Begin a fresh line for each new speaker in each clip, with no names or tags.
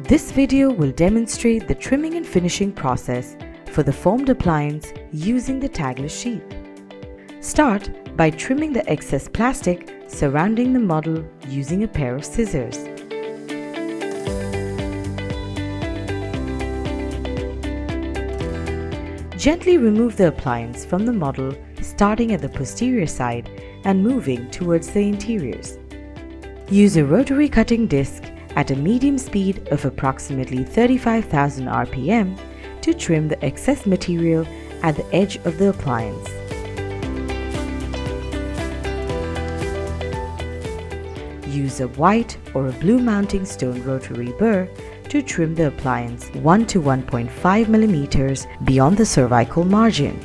This video will demonstrate the trimming and finishing process for the foamed appliance using the tagless sheath. Start by trimming the excess plastic surrounding the model using a pair of scissors. Gently remove the appliance from the model, starting at the posterior side and moving towards the interiors. Use a rotary cutting disc at a medium speed of approximately 35,000 RPM to trim the excess material at the edge of the appliance. Use a white or a blue mounting stone rotary burr to trim the appliance 1 to 1.5 mm beyond the cervical margin.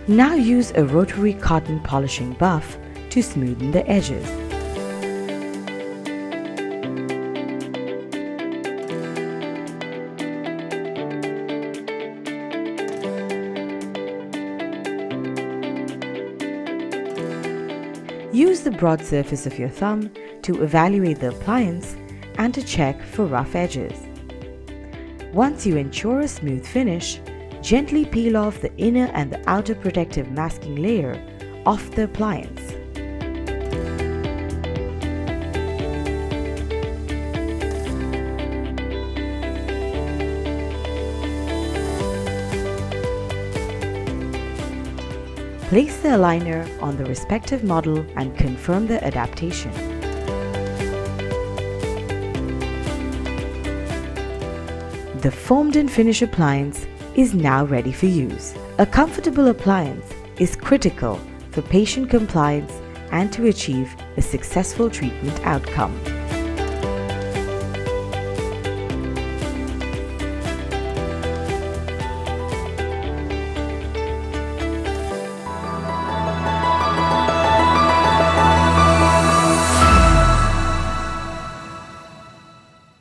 Now use a rotary cotton polishing buff to smoothen the edges. Use the broad surface of your thumb to evaluate the appliance and to check for rough edges. Once you ensure a smooth finish, gently peel off the inner and the outer protective masking layer off the appliance. Place the aligner on the respective model and confirm the adaptation. The foamed and finish appliance is now ready for use. A comfortable appliance is critical for patient compliance and to achieve a successful treatment outcome.